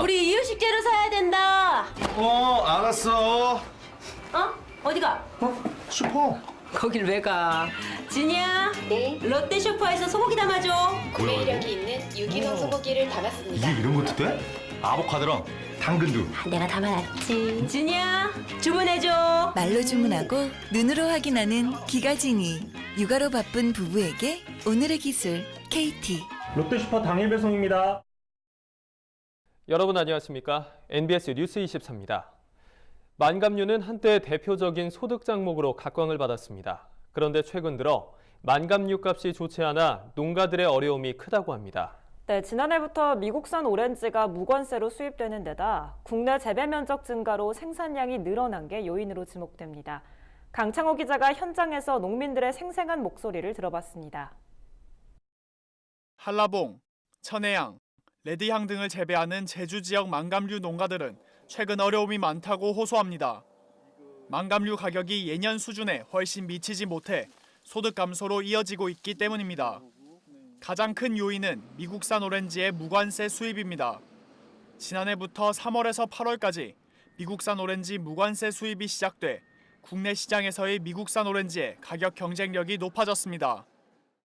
우리 이유식 재료 사야 된다. 알았어. 어디가? 슈퍼. 거길 왜 가? 진이야. 네. 롯데 슈퍼에서 소고기 담아줘. 구매 이력이 있는 유기농 소고기를 담았습니다. 이게 이런 것도 돼? 아보카도랑 당근도. 내가 담아놨지. 진이야, 주문해줘. 말로 주문하고 눈으로 확인하는 기가진이. 육아로 바쁜 부부에게 오늘의 기술 KT. 롯데슈퍼 당일 배송입니다. 여러분 안녕하십니까? NBS 뉴스 24입니다. 만감류는 한때 대표적인 소득 작목으로 각광을 받았습니다. 그런데 최근 들어 만감류 값이 좋지 않아 농가들의 어려움이 크다고 합니다. 네, 지난해부터 미국산 오렌지가 무관세로 수입되는 데다 국내 재배 면적 증가로 생산량이 늘어난 게 요인으로 지목됩니다. 강창호 기자가 현장에서 농민들의 생생한 목소리를 들어봤습니다. 한라봉, 천혜향, 레드향 등을 재배하는 제주 지역 만감류 농가들은 최근 어려움이 많다고 호소합니다. 만감류 가격이 예년 수준에 훨씬 미치지 못해 소득 감소로 이어지고 있기 때문입니다. 가장 큰 요인은 미국산 오렌지의 무관세 수입입니다. 지난해부터 3월에서 8월까지 미국산 오렌지 무관세 수입이 시작돼 국내 시장에서의 미국산 오렌지의 가격 경쟁력이 높아졌습니다.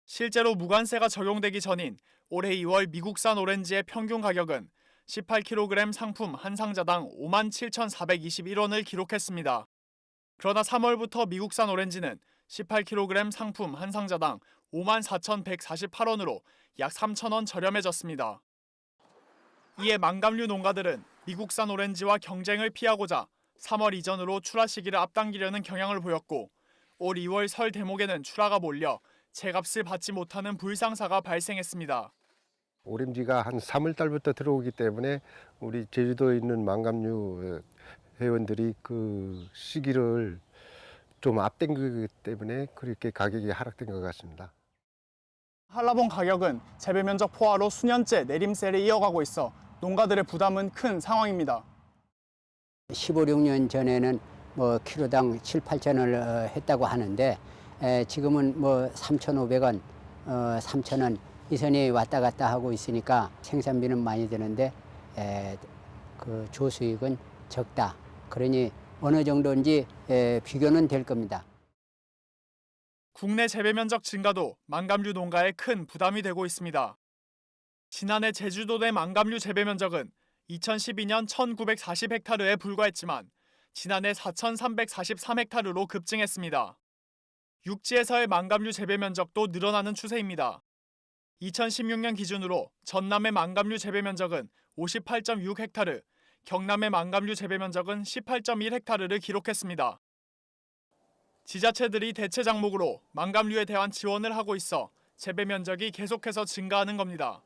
실제로 무관세가 적용되기 전인 올해 2월 미국산 오렌지의 평균 가격은 18kg 상품 한 상자당 57,421원을 기록했습니다. 그러나 3월부터 미국산 오렌지는 18kg 상품 한 상자당 54,148원으로 약 3,000원 저렴해졌습니다. 이에 만감류 농가들은 미국산 오렌지와 경쟁을 피하고자 3월 이전으로 출하 시기를 앞당기려는 경향을 보였고 올 2월 설 대목에는 출하가 몰려 제값을 받지 못하는 불상사가 발생했습니다. 오렌지가 한 3월 달부터 들어오기 때문에 우리 제주도에 있는 만감류 회원들이 그 시기를 좀 앞당기기 때문에 그렇게 가격이 하락된 것 같습니다. 한라봉 가격은 재배 면적 포화로 수년째 내림세를 이어가고 있어 농가들의 부담은 큰 상황입니다. 15, 16년 전에는 뭐 키로당 7, 8천원을 했다고 하는데 지금은 뭐 3,500원, 3,000원 이 선이 왔다 갔다 하고 있으니까 생산비는 많이 드는데 그 조수익은 적다. 그러니 어느 정도인지 비교는 될 겁니다. 국내 재배 면적 증가도 만감류 농가에 큰 부담이 되고 있습니다. 지난해 제주도 내 만감류 재배 면적은 2012년 1,940헥타르에 불과했지만 지난해 4,343헥타르로 급증했습니다. 육지에서의 만감류 재배 면적도 늘어나는 추세입니다. 2016년 기준으로 전남의 만감류 재배 면적은 58.6헥타르, 경남의 만감류 재배 면적은 18.1헥타르를 기록했습니다. 지자체들이 대체 작목으로 만감류에 대한 지원을 하고 있어 재배 면적이 계속해서 증가하는 겁니다.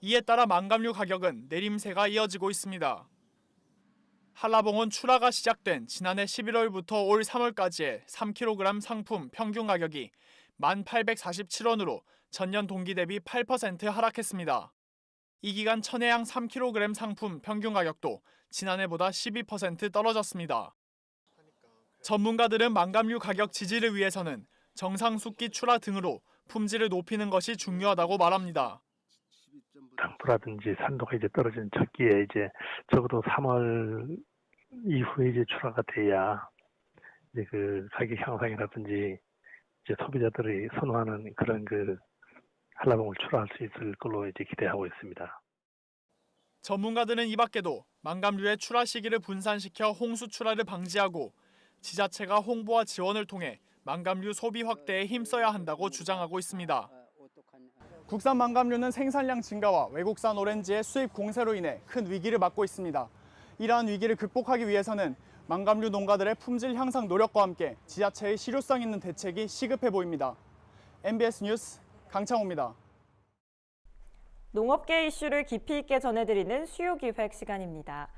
이에 따라 만감류 가격은 내림세가 이어지고 있습니다. 한라봉은 출하가 시작된 지난해 11월부터 올 3월까지의 3kg 상품 평균 가격이 1,847원으로 전년 동기 대비 8% 하락했습니다. 이 기간 천혜향 3kg 상품 평균 가격도 지난해보다 12% 떨어졌습니다. 전문가들은 만감류 가격 지지를 위해서는 정상 숙기 출하 등으로 품질을 높이는 것이 중요하다고 말합니다. 당도라든지 산도가 이제 떨어지는 적기에 이제 적어도 3월 이후에 이제 출하가 돼야 이제 그 가격 향상이라든지 이제 소비자들이 선호하는 그런 그 한라봉을 출하할 수 있을 걸로 이제 기대하고 있습니다. 전문가들은 이 밖에도 만감류의 출하 시기를 분산시켜 홍수 출하를 방지하고 지자체가 홍보와 지원을 통해 만감류 소비 확대에 힘써야 한다고 주장하고 있습니다. 국산 만감류는 생산량 증가와 외국산 오렌지의 수입 공세로 인해 큰 위기를 맞고 있습니다. 이러한 위기를 극복하기 위해서는 만감류 농가들의 품질 향상 노력과 함께 지자체의 실효성 있는 대책이 시급해 보입니다. MBS 뉴스 강창호입니다. 농업계 이슈를 깊이 있게 전해드리는 수요기획 시간입니다.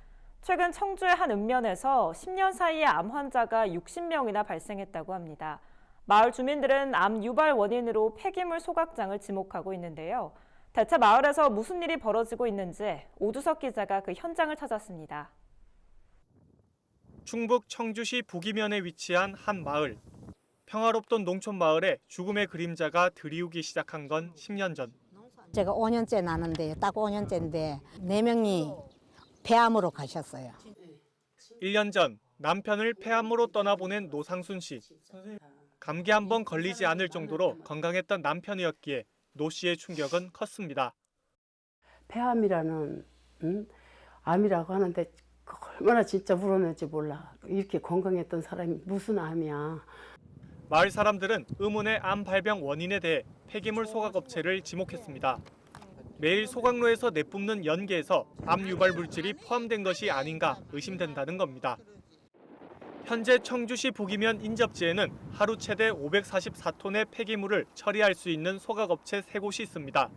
최근 청주의 한 읍면에서 10년 사이에 암 환자가 60명이나 발생했다고 합니다. 마을 주민들은 암 유발 원인으로 폐기물 소각장을 지목하고 있는데요. 대체 마을에서 무슨 일이 벌어지고 있는지 오두석 기자가 그 현장을 찾았습니다. 충북 청주시 북이면에 위치한 한 마을. 평화롭던 농촌 마을에 죽음의 그림자가 드리우기 시작한 건 10년 전. 제가 5년째 나는데 딱 5년째인데 4명이 폐암으로 가셨어요. 1년 전 남편을 폐암으로 떠나보낸 노상순 씨. 감기 한 번 걸리지 않을 정도로 건강했던 남편이었기에 노 씨의 충격은 컸습니다. 폐암이라는 암이라고 하는데 얼마나 진짜 불안할지 몰라. 이렇게 건강했던 사람이 무슨 암이야. 마을 사람들은 의문의 암 발병 원인에 대해 폐기물 소각업체를 지목했습니다. 매일 소각로에서 내뿜는 연기에서 암 유발 물질이 포함된 것이 아닌가 의심된다는 겁니다. 현재 청주시 북이면 인접지에는 하루 최대 544톤의 폐기물을 처리할 수 있는 소각업체 3곳이 있습니다.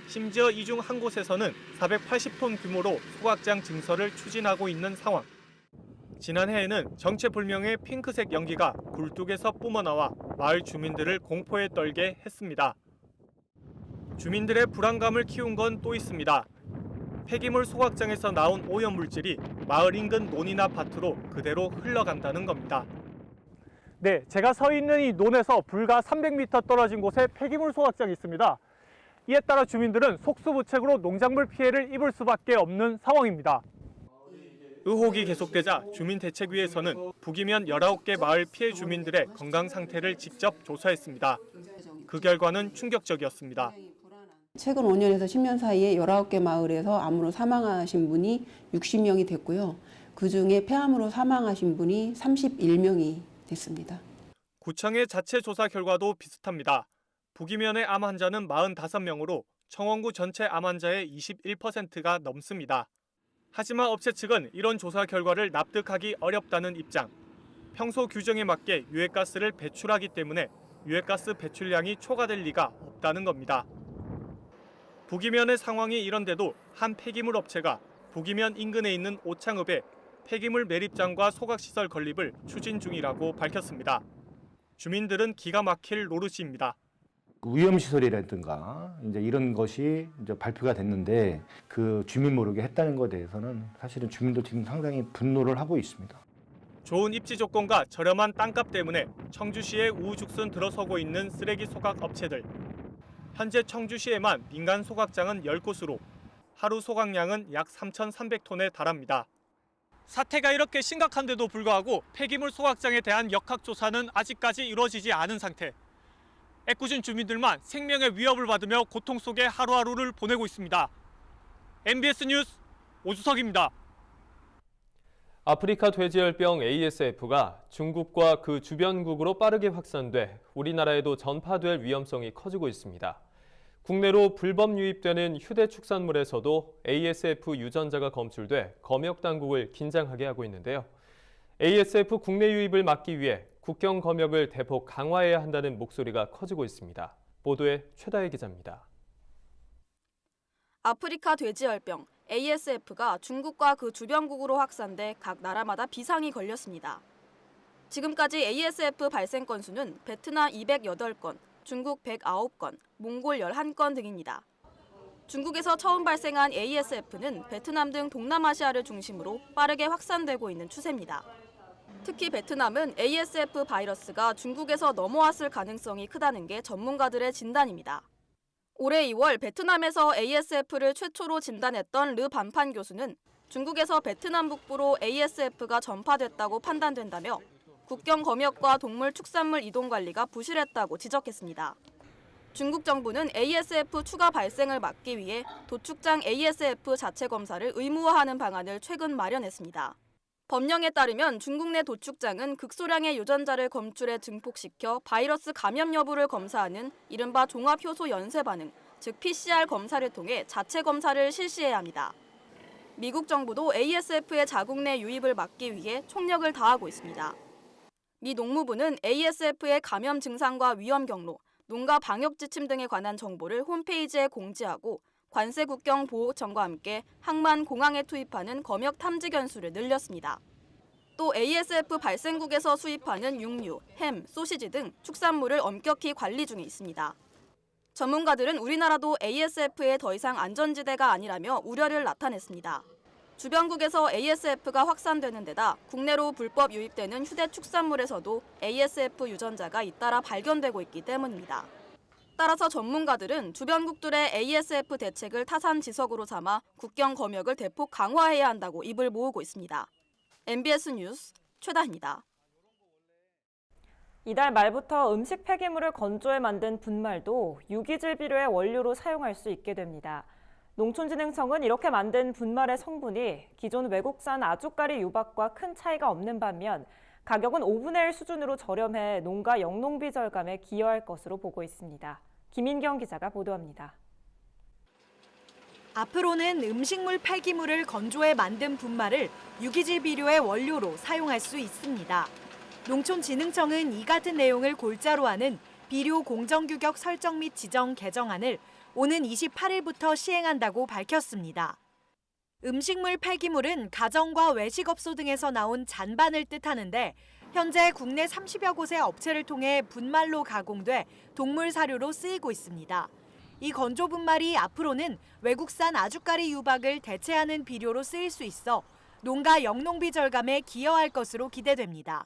심지어 이 중 한 곳에서는 480톤 규모로 소각장 증설을 추진하고 있는 상황. 지난해에는 정체불명의 핑크색 연기가 굴뚝에서 뿜어나와 마을 주민들을 공포에 떨게 했습니다. 주민들의 불안감을 키운 건 또 있습니다. 폐기물 소각장에서 나온 오염물질이 마을 인근 논이나 밭으로 그대로 흘러간다는 겁니다. 네, 제가 서 있는 이 논에서 불과 300m 떨어진 곳에 폐기물 소각장이 있습니다. 이에 따라 주민들은 속수무책으로 농작물 피해를 입을 수밖에 없는 상황입니다. 의혹이 계속되자 주민대책위에서는 북이면 19개 마을 피해 주민들의 건강 상태를 직접 조사했습니다. 그 결과는 충격적이었습니다. 최근 5년에서 10년 사이에 19개 마을에서 암으로 사망하신 분이 60명이 됐고요. 그중에 폐암으로 사망하신 분이 31명이 됐습니다. 구청의 자체 조사 결과도 비슷합니다. 북이면의 암 환자는 45명으로 청원구 전체 암 환자의 21%가 넘습니다. 하지만 업체 측은 이런 조사 결과를 납득하기 어렵다는 입장. 평소 규정에 맞게 유해가스를 배출하기 때문에 유해가스 배출량이 초과될 리가 없다는 겁니다. 북이면의 상황이 이런데도 한 폐기물 업체가 북이면 인근에 있는 오창읍에 폐기물 매립장과 소각시설 건립을 추진 중이라고 밝혔습니다. 주민들은 기가 막힐 노릇입니다. 위험시설이라든가 이제 이런 것이 이제 발표가 됐는데 그 주민 모르게 했다는 것에 대해서는 사실은 주민도 지금 상당히 분노를 하고 있습니다. 좋은 입지 조건과 저렴한 땅값 때문에 청주시에 우후죽순 들어서고 있는 쓰레기 소각 업체들. 현재 청주시에만 민간 소각장은 10곳으로 하루 소각량은 약 3,300톤에 달합니다. 사태가 이렇게 심각한데도 불구하고 폐기물 소각장에 대한 역학조사는 아직까지 이루어지지 않은 상태. 애꿎은 주민들만 생명의 위협을 받으며 고통 속에 하루하루를 보내고 있습니다. MBS 뉴스 오주석입니다. 아프리카 돼지열병 ASF가 중국과 그 주변국으로 빠르게 확산돼 우리나라에도 전파될 위험성이 커지고 있습니다. 국내로 불법 유입되는 휴대축산물에서도 ASF 유전자가 검출돼 검역당국을 긴장하게 하고 있는데요. ASF 국내 유입을 막기 위해 국경 검역을 대폭 강화해야 한다는 목소리가 커지고 있습니다. 보도에 최다혜 기자입니다. 아프리카 돼지열병 ASF가 중국과 그 주변국으로 확산돼 각 나라마다 비상이 걸렸습니다. 지금까지 ASF 발생 건수는 베트남 208건, 중국 109건, 몽골 11건 등입니다. 중국에서 처음 발생한 ASF는 베트남 등 동남아시아를 중심으로 빠르게 확산되고 있는 추세입니다. 특히 베트남은 ASF 바이러스가 중국에서 넘어왔을 가능성이 크다는 게 전문가들의 진단입니다. 올해 2월 베트남에서 ASF를 최초로 진단했던 르 반판 교수는 중국에서 베트남 북부로 ASF가 전파됐다고 판단된다며 국경 검역과 동물 축산물 이동 관리가 부실했다고 지적했습니다. 중국 정부는 ASF 추가 발생을 막기 위해 도축장 ASF 자체 검사를 의무화하는 방안을 최근 마련했습니다. 법령에 따르면 중국 내 도축장은 극소량의 유전자를 검출해 증폭시켜 바이러스 감염 여부를 검사하는 이른바 종합효소 연쇄 반응, 즉 PCR 검사를 통해 자체 검사를 실시해야 합니다. 미국 정부도 ASF의 자국 내 유입을 막기 위해 총력을 다하고 있습니다. 미 농무부는 ASF의 감염 증상과 위험 경로, 농가 방역 지침 등에 관한 정보를 홈페이지에 공지하고 관세 국경 보호청과 함께 항만 공항에 투입하는 검역 탐지 견수를 늘렸습니다. 또 ASF 발생국에서 수입하는 육류, 햄, 소시지 등 축산물을 엄격히 관리 중에 있습니다. 전문가들은 우리나라도 ASF에 더 이상 안전지대가 아니라며 우려를 나타냈습니다. 주변국에서 ASF가 확산되는 데다 국내로 불법 유입되는 휴대축산물에서도 ASF 유전자가 잇따라 발견되고 있기 때문입니다. 따라서 전문가들은 주변국들의 ASF 대책을 타산지석으로 삼아 국경 검역을 대폭 강화해야 한다고 입을 모으고 있습니다. MBS 뉴스 최다희입니다. 이달 말부터 음식 폐기물을 건조해 만든 분말도 유기질 비료의 원료로 사용할 수 있게 됩니다. 농촌진흥청은 이렇게 만든 분말의 성분이 기존 외국산 아주까리 유박과 큰 차이가 없는 반면 가격은 5분의 1 수준으로 저렴해 농가 영농비 절감에 기여할 것으로 보고 있습니다. 김인경 기자가 보도합니다. 앞으로는 음식물 폐기물을 건조해 만든 분말을 유기질 비료의 원료로 사용할 수 있습니다. 농촌진흥청은 이 같은 내용을 골자로 하는 비료 공정규격 설정 및 지정 개정안을 오는 28일부터 시행한다고 밝혔습니다. 음식물 폐기물은 가정과 외식업소 등에서 나온 잔반을 뜻하는데 현재 국내 30여 곳의 업체를 통해 분말로 가공돼 동물 사료로 쓰이고 있습니다. 이 건조 분말이 앞으로는 외국산 아주까리 유박을 대체하는 비료로 쓰일 수 있어 농가 영농비 절감에 기여할 것으로 기대됩니다.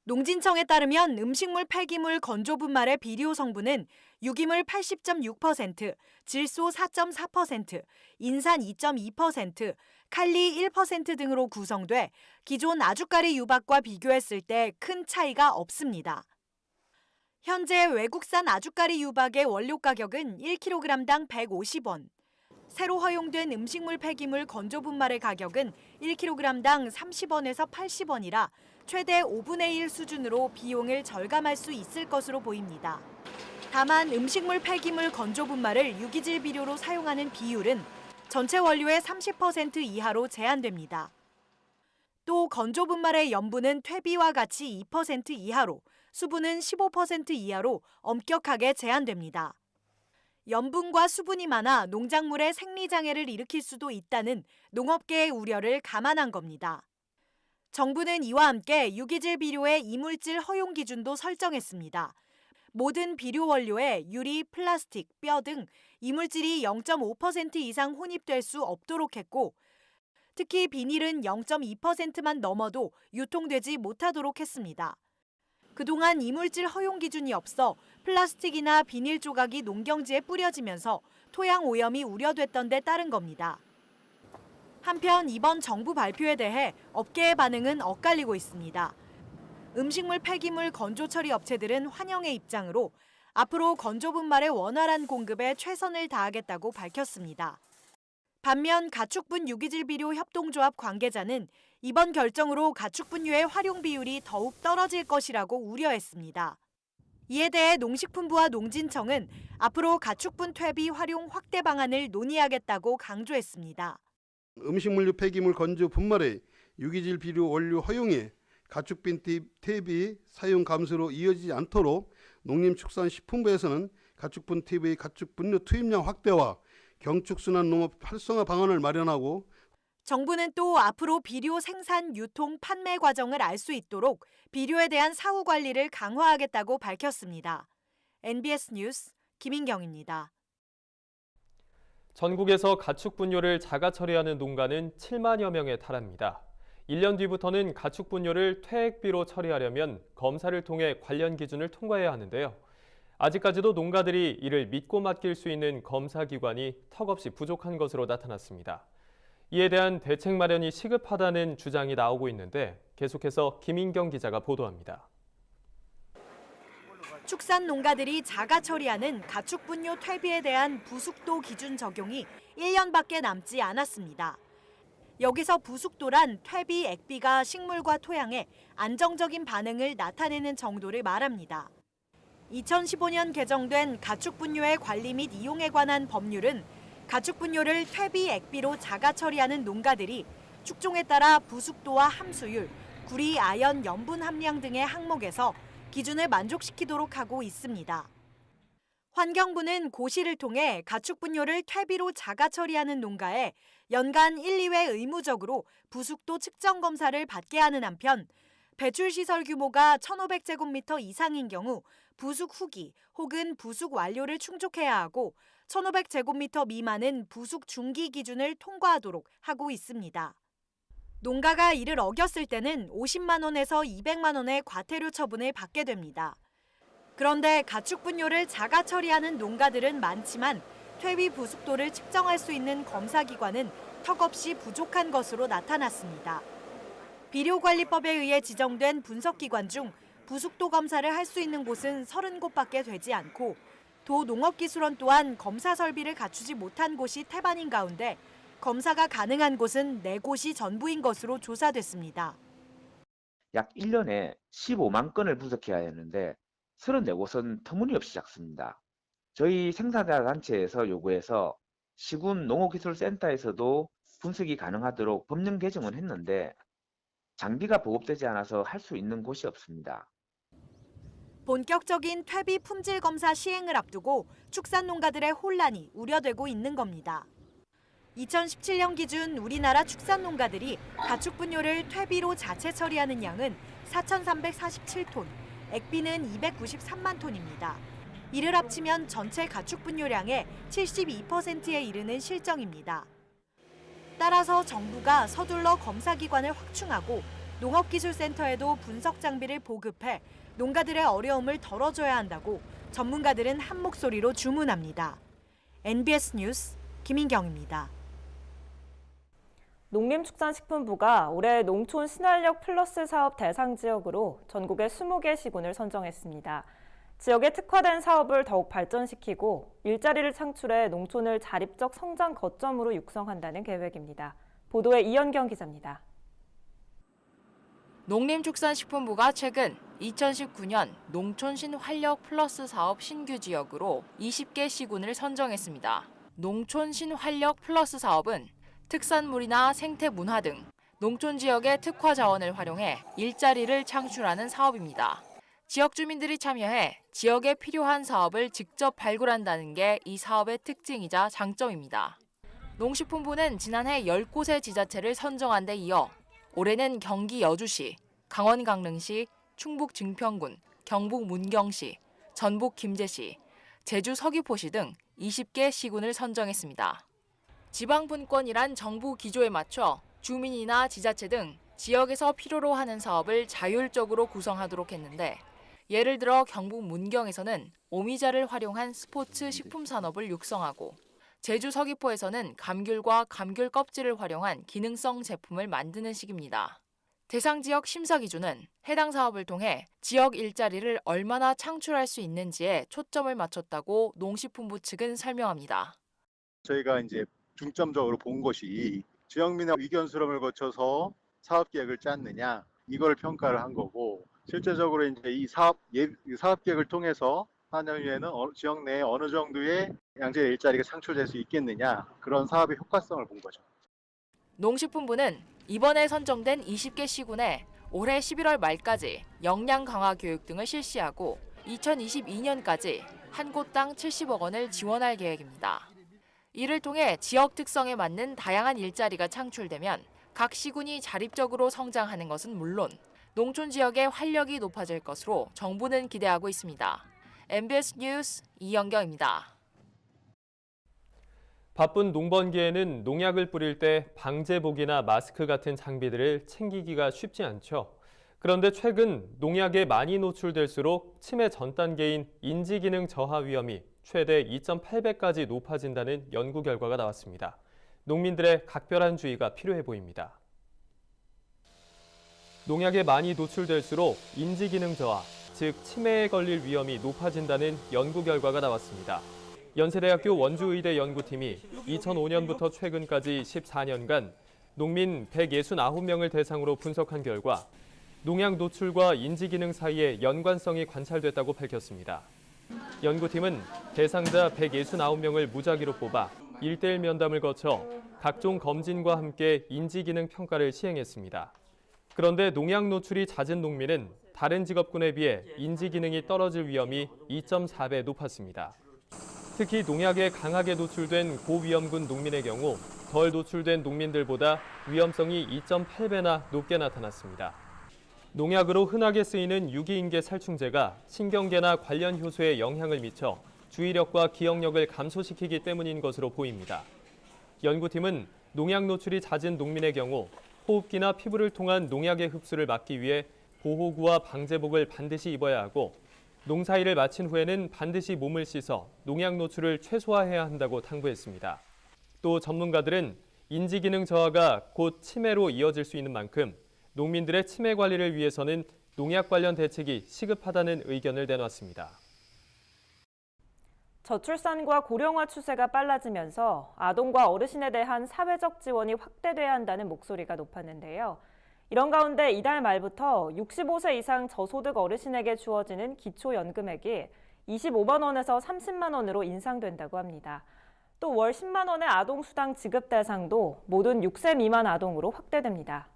농진청에 따르면 음식물 폐기물 건조 분말의 비료 성분은 유기물 80.6%, 질소 4.4%, 인산 2.2%, 칼리 1% 등으로 구성돼 기존 아주까리 유박과 비교했을 때 큰 차이가 없습니다. 현재 외국산 아주까리 유박의 원료 가격은 1kg당 150원, 새로 허용된 음식물 폐기물 건조 분말의 가격은 1kg당 30원에서 80원이라 최대 5분의 1 수준으로 비용을 절감할 수 있을 것으로 보입니다. 다만 음식물 폐기물 건조 분말을 유기질 비료로 사용하는 비율은 전체 원료의 30% 이하로 제한됩니다. 또 건조 분말의 염분은 퇴비와 같이 2% 이하로, 수분은 15% 이하로 엄격하게 제한됩니다. 염분과 수분이 많아 농작물에 생리장애를 일으킬 수도 있다는 농업계의 우려를 감안한 겁니다. 정부는 이와 함께 유기질 비료의 이물질 허용 기준도 설정했습니다. 모든 비료 원료에 유리, 플라스틱, 뼈 등 이물질이 0.5% 이상 혼입될 수 없도록 했고, 특히 비닐은 0.2%만 넘어도 유통되지 못하도록 했습니다. 그동안 이물질 허용 기준이 없어 플라스틱이나 비닐 조각이 농경지에 뿌려지면서 토양 오염이 우려됐던 데 따른 겁니다. 한편 이번 정부 발표에 대해 업계의 반응은 엇갈리고 있습니다. 음식물 폐기물 건조 처리 업체들은 환영의 입장으로 앞으로 건조 분말의 원활한 공급에 최선을 다하겠다고 밝혔습니다. 반면 가축분 유기질 비료 협동조합 관계자는 이번 결정으로 가축분유의 활용 비율이 더욱 떨어질 것이라고 우려했습니다. 이에 대해 농식품부와 농진청은 앞으로 가축분 퇴비 활용 확대 방안을 논의하겠다고 강조했습니다. 음식물 폐기물 건조 분말의 유기질 비료 원료 허용에 가축빈 퇴비 사용 감소로 이어지지 않도록 농림축산식품부에서는 가축분 퇴비의 가축분유 투입량 확대와 경축순환 농업 활성화 방안을 마련하고, 정부는 또 앞으로 비료 생산, 유통, 판매 과정을 알 수 있도록 비료에 대한 사후 관리를 강화하겠다고 밝혔습니다. NBS 뉴스 김인경입니다. 전국에서 가축분유를 자가 처리하는 농가는 7만여 명에 달합니다. 1년 뒤부터는 가축분유를 퇴액비로 처리하려면 검사를 통해 관련 기준을 통과해야 하는데요. 아직까지도 농가들이 이를 믿고 맡길 수 있는 검사 기관이 턱없이 부족한 것으로 나타났습니다. 이에 대한 대책 마련이 시급하다는 주장이 나오고 있는데 계속해서 김인경 기자가 보도합니다. 축산 농가들이 자가 처리하는 가축분유 퇴비에 대한 부숙도 기준 적용이 1년밖에 남지 않았습니다. 여기서 부숙도란 퇴비 액비가 식물과 토양에 안정적인 반응을 나타내는 정도를 말합니다. 2015년 개정된 가축분유의 관리 및 이용에 관한 법률은 가축분유를 퇴비 액비로 자가 처리하는 농가들이 축종에 따라 부숙도와 함수율, 구리, 아연, 염분 함량 등의 항목에서 기준을 만족시키도록 하고 있습니다. 환경부는 고시를 통해 가축분유를 퇴비로 자가 처리하는 농가에 연간 1, 2회 의무적으로 부숙도 측정 검사를 받게 하는 한편, 배출시설 규모가 1,500제곱미터 이상인 경우 부숙 후기 혹은 부숙 완료를 충족해야 하고 1,500제곱미터 미만은 부숙 중기 기준을 통과하도록 하고 있습니다. 농가가 이를 어겼을 때는 50만 원에서 200만 원의 과태료 처분을 받게 됩니다. 그런데 가축 분뇨를 자가 처리하는 농가들은 많지만 퇴비 부숙도를 측정할 수 있는 검사기관은 턱없이 부족한 것으로 나타났습니다. 비료관리법에 의해 지정된 분석기관 중 부숙도 검사를 할 수 있는 곳은 30곳밖에 되지 않고 도 농업기술원 또한 검사 설비를 갖추지 못한 곳이 태반인 가운데 검사가 가능한 곳은 4곳이 전부인 것으로 조사됐습니다. 약 1년에 15만 건을 분석해야 하는데 34곳은 터무니없이 작습니다. 저희 생산자 단체에서 요구해서 시군 농업기술센터에서도 분석이 가능하도록 법령 개정은 했는데 장비가 보급되지 않아서 할 수 있는 곳이 없습니다. 본격적인 퇴비 품질 검사 시행을 앞두고 축산 농가들의 혼란이 우려되고 있는 겁니다. 2017년 기준 우리나라 축산 농가들이 가축 분뇨를 퇴비로 자체 처리하는 양은 4,347톤, 액비는 293만 톤입니다. 이를 합치면 전체 가축 분뇨량의 72%에 이르는 실정입니다. 따라서 정부가 서둘러 검사기관을 확충하고 농업기술센터에도 분석 장비를 보급해 농가들의 어려움을 덜어줘야 한다고 전문가들은 한 목소리로 주문합니다. NBS 뉴스 김인경입니다. 농림축산식품부가 올해 농촌 신활력 플러스 사업 대상 지역으로 전국의 20개 시군을 선정했습니다. 지역에 특화된 사업을 더욱 발전시키고 일자리를 창출해 농촌을 자립적 성장 거점으로 육성한다는 계획입니다. 보도에 이현경 기자입니다. 농림축산식품부가 최근 2019년 농촌 신활력 플러스 사업 신규 지역으로 20개 시군을 선정했습니다. 농촌 신활력 플러스 사업은 특산물이나 생태 문화 등 농촌 지역의 특화 자원을 활용해 일자리를 창출하는 사업입니다. 지역 주민들이 참여해 지역에 필요한 사업을 직접 발굴한다는 게 이 사업의 특징이자 장점입니다. 농식품부는 지난해 10곳의 지자체를 선정한 데 이어 올해는 경기 여주시, 강원 강릉시, 충북 증평군, 경북 문경시, 전북 김제시, 제주 서귀포시 등 20개 시군을 선정했습니다. 지방분권이란 정부 기조에 맞춰 주민이나 지자체 등 지역에서 필요로 하는 사업을 자율적으로 구성하도록 했는데 예를 들어 경북 문경에서는 오미자를 활용한 스포츠 식품 산업을 육성하고 제주 서귀포에서는 감귤과 감귤 껍질을 활용한 기능성 제품을 만드는 식입니다. 대상 지역 심사 기준은 해당 사업을 통해 지역 일자리를 얼마나 창출할 수 있는지에 초점을 맞췄다고 농식품부 측은 설명합니다. 저희가 이제 중점적으로 본 것이 지역민의 의견 수렴을 거쳐서 사업 계획을 짰느냐 이걸 평가를 한 거고 실제적으로 이제 이 사업 계획을 통해서 4년 후에는 지역 내에 어느 정도의 양질 일자리가 창출될 수 있겠느냐 그런 사업의 효과성을 본 거죠. 농식품부는 이번에 선정된 20개 시군에 올해 11월 말까지 역량 강화 교육 등을 실시하고 2022년까지 한 곳당 70억 원을 지원할 계획입니다. 이를 통해 지역 특성에 맞는 다양한 일자리가 창출되면 각 시군이 자립적으로 성장하는 것은 물론 농촌 지역의 활력이 높아질 것으로 정부는 기대하고 있습니다. MBS 뉴스 이영경입니다. 바쁜 농번기에는 농약을 뿌릴 때 방제복이나 마스크 같은 장비들을 챙기기가 쉽지 않죠. 그런데 최근 농약에 많이 노출될수록 치매 전 단계인 인지기능 저하 위험이 최대 2.8배까지 높아진다는 연구 결과가 나왔습니다. 농민들의 각별한 주의가 필요해 보입니다. 농약에 많이 노출될수록 인지기능 저하, 즉 치매에 걸릴 위험이 높아진다는 연구 결과가 나왔습니다. 연세대학교 원주의대 연구팀이 2005년부터 최근까지 14년간 농민 169명을 대상으로 분석한 결과 농약 노출과 인지기능 사이의 연관성이 관찰됐다고 밝혔습니다. 연구팀은 대상자 169명을 무작위로 뽑아 1:1 면담을 거쳐 각종 검진과 함께 인지기능 평가를 시행했습니다. 그런데 농약 노출이 잦은 농민은 다른 직업군에 비해 인지기능이 떨어질 위험이 2.4배 높았습니다. 특히 농약에 강하게 노출된 고위험군 농민의 경우 덜 노출된 농민들보다 위험성이 2.8배나 높게 나타났습니다. 농약으로 흔하게 쓰이는 유기인계 살충제가 신경계나 관련 효소에 영향을 미쳐 주의력과 기억력을 감소시키기 때문인 것으로 보입니다. 연구팀은 농약 노출이 잦은 농민의 경우 호흡기나 피부를 통한 농약의 흡수를 막기 위해 보호구와 방제복을 반드시 입어야 하고 농사일을 마친 후에는 반드시 몸을 씻어 농약 노출을 최소화해야 한다고 당부했습니다. 또 전문가들은 인지기능 저하가 곧 치매로 이어질 수 있는 만큼 농민들의 치매 관리를 위해서는 농약 관련 대책이 시급하다는 의견을 내놨습니다. 저출산과 고령화 추세가 빨라지면서 아동과 어르신에 대한 사회적 지원이 확대돼야 한다는 목소리가 높았는데요. 이런 가운데 이달 말부터 65세 이상 저소득 어르신에게 주어지는 기초연금액이 25만 원에서 30만 원으로 인상된다고 합니다. 또 월 10만 원의 아동수당 지급 대상도 모든 6세 미만 아동으로 확대됩니다.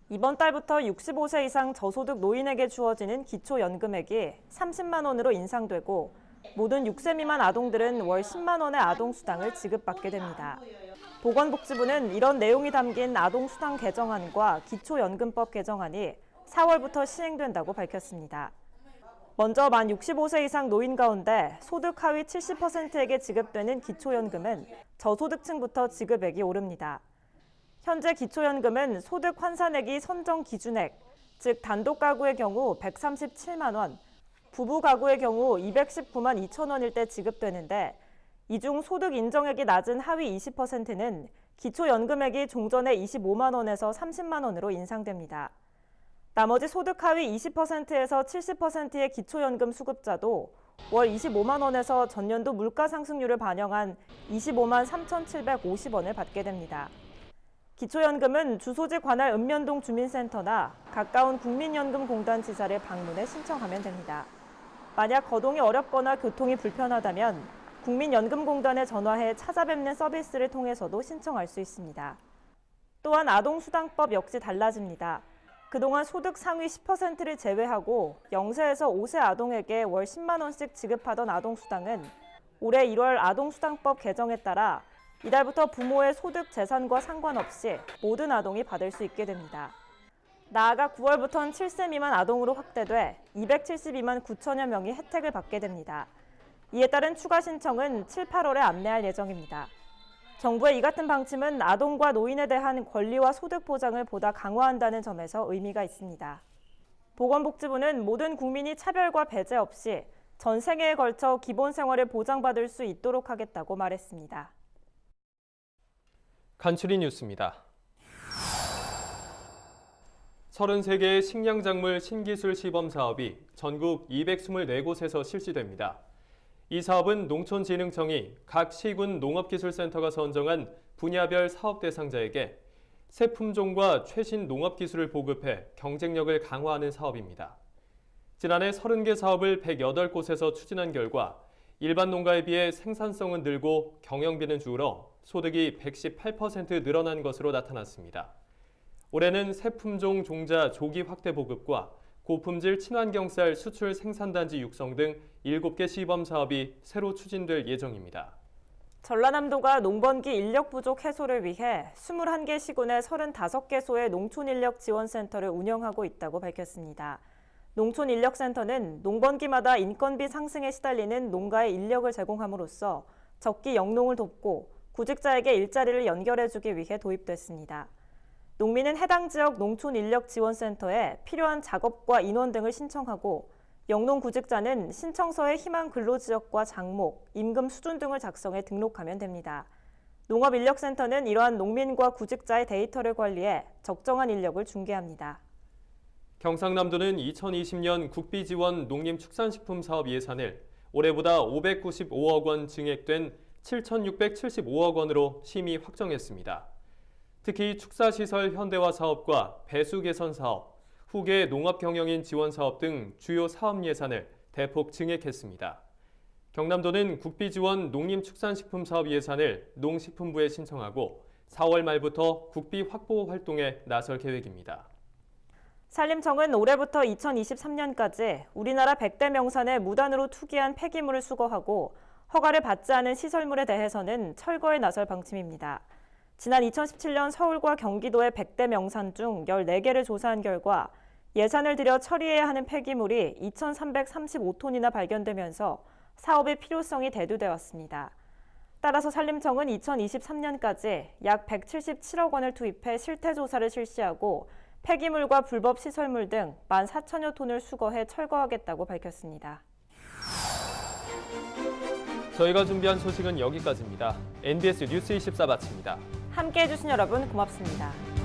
이번 달부터 65세 이상 저소득 노인에게 주어지는 기초연금액이 30만 원으로 인상되고 모든 6세 미만 아동들은 월 10만 원의 아동수당을 지급받게 됩니다. 보건복지부는 이런 내용이 담긴 아동수당 개정안과 기초연금법 개정안이 4월부터 시행된다고 밝혔습니다. 먼저 만 65세 이상 노인 가운데 소득 하위 70%에게 지급되는 기초연금은 저소득층부터 지급액이 오릅니다. 현재 기초연금은 소득 환산액이 선정 기준액, 즉 단독 가구의 경우 137만 원, 부부 가구의 경우 219만 2천 원일 때 지급되는데 이 중 소득 인정액이 낮은 하위 20%는 기초연금액이 종전의 25만 원에서 30만 원으로 인상됩니다. 나머지 소득 하위 20%에서 70%의 기초연금 수급자도 월 25만 원에서 전년도 물가 상승률을 반영한 25만 3,750원을 받게 됩니다. 기초연금은 주소지 관할 읍면동 주민센터나 가까운 국민연금공단 지사를 방문해 신청하면 됩니다. 만약 거동이 어렵거나 교통이 불편하다면 국민연금공단에 전화해 찾아뵙는 서비스를 통해서도 신청할 수 있습니다. 또한 아동수당법 역시 달라집니다. 그동안 소득 상위 10%를 제외하고 0세에서 5세 아동에게 월 10만 원씩 지급하던 아동수당은 올해 1월 아동수당법 개정에 따라 이달부터 부모의 소득 재산과 상관없이 모든 아동이 받을 수 있게 됩니다. 나아가 9월부터는 7세 미만 아동으로 확대돼 272만 9천여 명이 혜택을 받게 됩니다. 이에 따른 추가 신청은 7, 8월에 안내할 예정입니다. 정부의 이 같은 방침은 아동과 노인에 대한 권리와 소득 보장을 보다 강화한다는 점에서 의미가 있습니다. 보건복지부는 모든 국민이 차별과 배제 없이 전 생애에 걸쳐 기본 생활을 보장받을 수 있도록 하겠다고 말했습니다. 간추린 뉴스입니다. 33개의 식량작물 신기술 시범 사업이 전국 224곳에서 실시됩니다. 이 사업은 농촌진흥청이 각 시군 농업기술센터가 선정한 분야별 사업 대상자에게 새 품종과 최신 농업기술을 보급해 경쟁력을 강화하는 사업입니다. 지난해 30개 사업을 108곳에서 추진한 결과 일반 농가에 비해 생산성은 늘고 경영비는 줄어 소득이 118% 늘어난 것으로 나타났습니다. 올해는 새 품종 종자 조기 확대 보급과 고품질 친환경쌀 수출 생산단지 육성 등 7개 시범 사업이 새로 추진될 예정입니다. 전라남도가 농번기 인력 부족 해소를 위해 21개 시군의 35개소의 농촌인력지원센터를 운영하고 있다고 밝혔습니다. 농촌인력센터는 농번기마다 인건비 상승에 시달리는 농가에 인력을 제공함으로써 적기 영농을 돕고 구직자에게 일자리를 연결해주기 위해 도입됐습니다. 농민은 해당 지역 농촌인력지원센터에 필요한 작업과 인원 등을 신청하고 영농구직자는 신청서에 희망 근로지역과 장목, 임금 수준 등을 작성해 등록하면 됩니다. 농업인력센터는 이러한 농민과 구직자의 데이터를 관리해 적정한 인력을 중개합니다. 경상남도는 2020년 국비지원 농림축산식품 사업 예산을 올해보다 595억 원 증액된 7,675억 원으로 심의 확정했습니다. 특히 축사시설 현대화 사업과 배수 개선 사업, 후계 농업경영인 지원 사업 등 주요 사업 예산을 대폭 증액했습니다. 경남도는 국비지원 농림축산식품 사업 예산을 농식품부에 신청하고 4월 말부터 국비 확보 활동에 나설 계획입니다. 산림청은 올해부터 2023년까지 우리나라 100대 명산에 무단으로 투기한 폐기물을 수거하고 허가를 받지 않은 시설물에 대해서는 철거에 나설 방침입니다. 지난 2017년 서울과 경기도의 100대 명산 중 14개를 조사한 결과 예산을 들여 처리해야 하는 폐기물이 2,335톤이나 발견되면서 사업의 필요성이 대두되었습니다. 따라서 산림청은 2023년까지 약 177억 원을 투입해 실태 조사를 실시하고 폐기물과 불법 시설물 등 14,000여 톤을 수거해 철거하겠다고 밝혔습니다. 저희가 준비한 소식은 여기까지입니다. NBS 뉴스 24 마칩니다. 함께해 주신 여러분 고맙습니다.